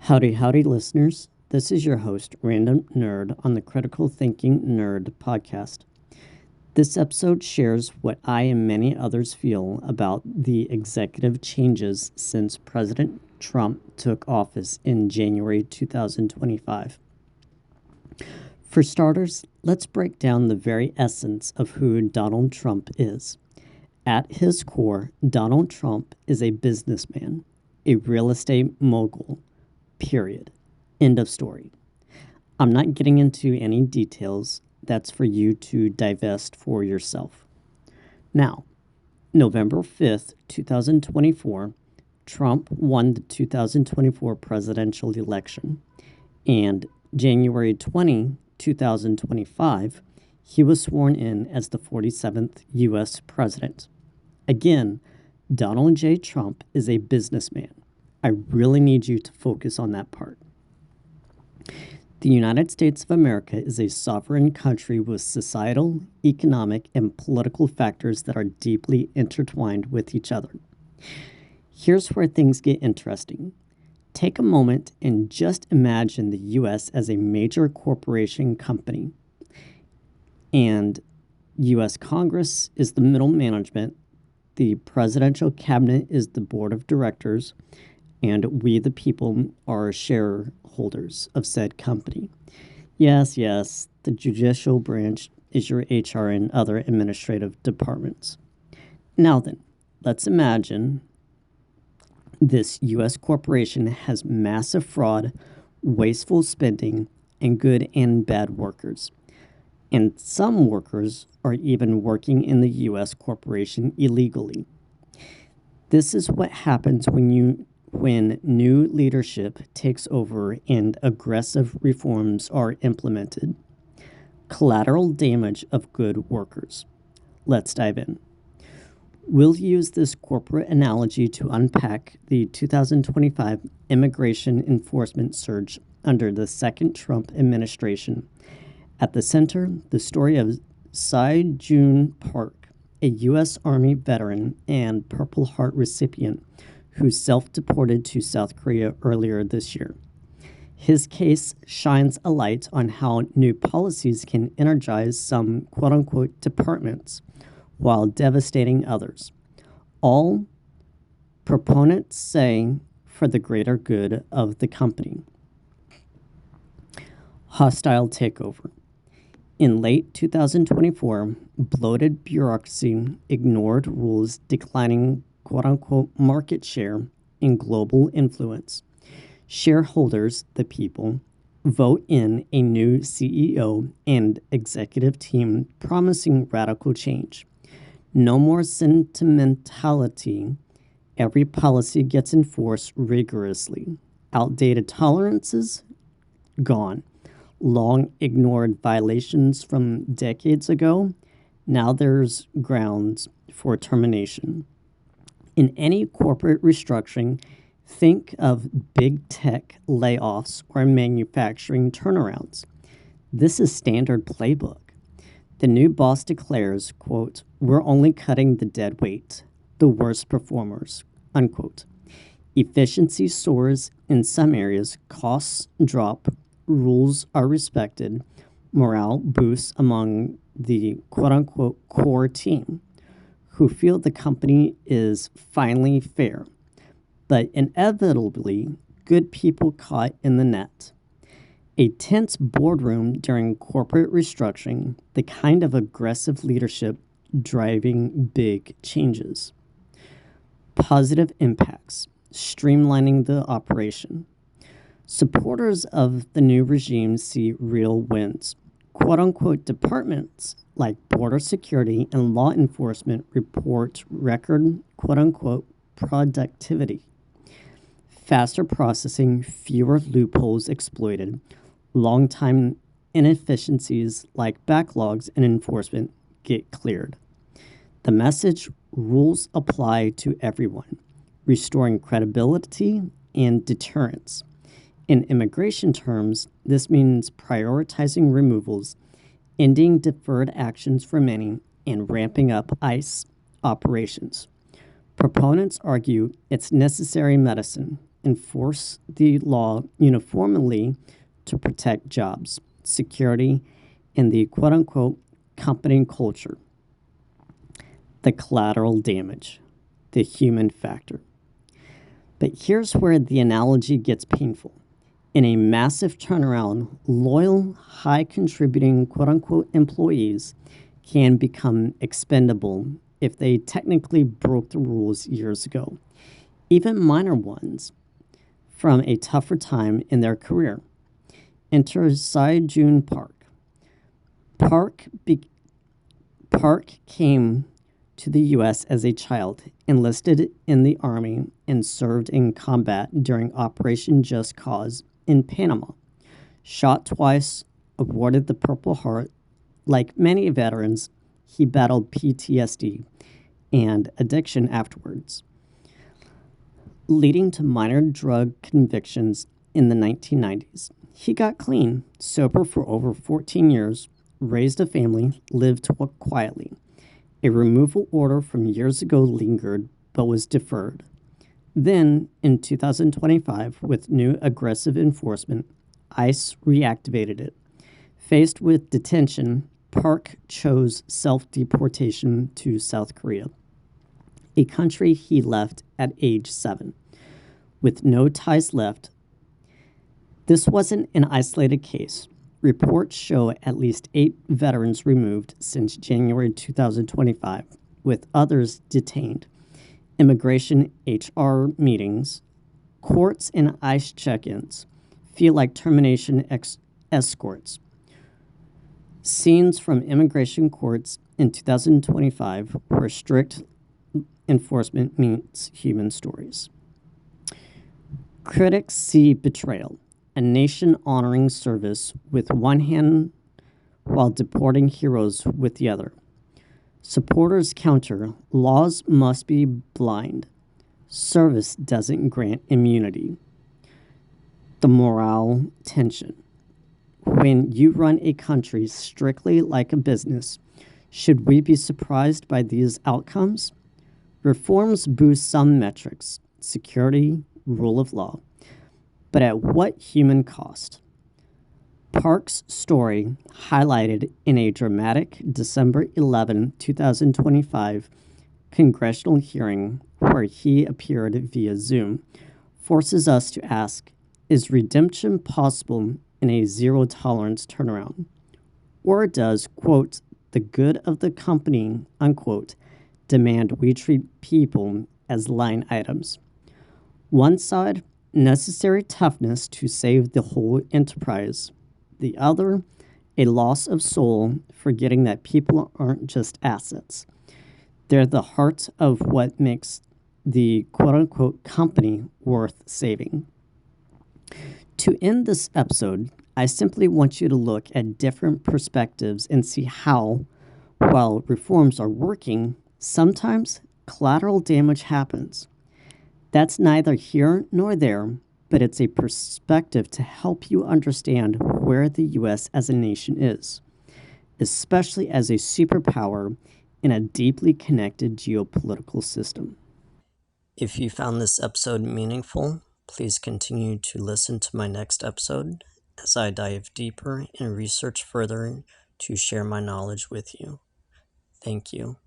Howdy, howdy, listeners. This is your host, Random Nerd, on the Critical Thinking Nerd podcast. This episode shares what I and many others feel about the executive changes since President Trump took office in January 2025. For starters, let's break down the very essence of who Donald Trump is. At his core, Donald Trump is a businessman, a real estate mogul. Period. End of story. I'm not getting into any details. That's for you to divest for yourself. Now, November 5th, 2024, Trump won the 2024 presidential election. And January 20, 2025, he was sworn in as the 47th U.S. president. Again, Donald J. Trump is a businessman. I really need you to focus on that part. The United States of America is a sovereign country with societal, economic, and political factors that are deeply intertwined with each other. Here's where things get interesting. Take a moment and just imagine the U.S. as a major corporation company. And U.S. Congress is the middle management, the presidential cabinet is the board of directors, and we, the people, are shareholders of said company. Yes, the judicial branch is your HR and other administrative departments. Now then, let's imagine this U.S. corporation has massive fraud, wasteful spending, and good and bad workers. And some workers are even working in the U.S. corporation illegally. This is what happens when new leadership takes over and aggressive reforms are implemented. Collateral damage of good workers. Let's dive in. We'll use this corporate analogy to unpack the 2025 immigration enforcement surge under the second Trump administration. At the center, the story of Sai-Jun Park, a U.S. Army veteran and Purple Heart recipient who self-deported to South Korea earlier this year. His case shines a light on how new policies can energize some quote-unquote departments while devastating others. All proponents say for the greater good of the company. Hostile takeover. In late 2024, bloated bureaucracy ignored rules declining quote-unquote market share and global influence. Shareholders, the people, vote in a new CEO and executive team promising radical change. No more sentimentality. Every policy gets enforced rigorously. Outdated tolerances? Gone. Long ignored violations from decades ago? Now there's grounds for termination. In any corporate restructuring, think of big tech layoffs or manufacturing turnarounds. This is standard playbook. The new boss declares, quote, "We're only cutting the dead weight, the worst performers," unquote. Efficiency soars in some areas, costs drop, rules are respected, morale boosts among the quote-unquote core team, who feel the company is finally fair, but inevitably good people caught in the net. A tense boardroom during corporate restructuring, the kind of aggressive leadership driving big changes. Positive impacts, streamlining the operation. Supporters of the new regime see real wins. Quote-unquote departments like border security and law enforcement report record quote-unquote productivity. Faster processing, fewer loopholes exploited, long-time inefficiencies like backlogs and enforcement get cleared. The message: rules apply to everyone, restoring credibility and deterrence. In immigration terms, this means prioritizing removals, ending deferred actions for many, and ramping up ICE operations. Proponents argue it's necessary medicine, enforce the law uniformly to protect jobs, security, and the quote-unquote company culture. The collateral damage, the human factor. But here's where the analogy gets painful. In a massive turnaround, loyal, high contributing quote unquote employees can become expendable if they technically broke the rules years ago, even minor ones from a tougher time in their career. Enter Sai Jun Park. Park, be- Park came to the U.S. as a child, enlisted in the Army, and served in combat during Operation Just Cause in Panama. Shot twice, awarded the Purple Heart. Like many veterans, he battled PTSD and addiction afterwards, leading to minor drug convictions in the 1990s. He got clean, sober for over 14 years, raised a family, lived quietly. A removal order from years ago lingered but was deferred. Then, in 2025, with new aggressive enforcement, ICE reactivated it. Faced with detention, Park chose self-deportation to South Korea, a country he left at age 7. With no ties left, this wasn't an isolated case. Reports show at least 8 veterans removed since January 2025, with others detained. Immigration HR meetings, courts, and ICE check-ins feel like termination escorts. Scenes from immigration courts in 2025 where strict enforcement meets human stories. Critics see betrayal, a nation honoring service with one hand while deporting heroes with the other. Supporters counter, laws must be blind. Service doesn't grant immunity. The morale tension. When you run a country strictly like a business, should we be surprised by these outcomes? Reforms boost some metrics, security, rule of law, but at what human cost? Park's story, highlighted in a dramatic December 11, 2025 congressional hearing where he appeared via Zoom, forces us to ask, is redemption possible in a zero-tolerance turnaround? Or does, quote, the good of the company, unquote, demand we treat people as line items? One side, necessary toughness to save the whole enterprise. The other, a loss of soul, forgetting that people aren't just assets. They're the heart of what makes the quote-unquote company worth saving. To end this episode, I simply want you to look at different perspectives and see how, while reforms are working, sometimes collateral damage happens. That's neither here nor there, but it's a perspective to help you understand where the U.S. as a nation is, especially as a superpower in a deeply connected geopolitical system. If you found this episode meaningful, please continue to listen to my next episode as I dive deeper and research further to share my knowledge with you. Thank you.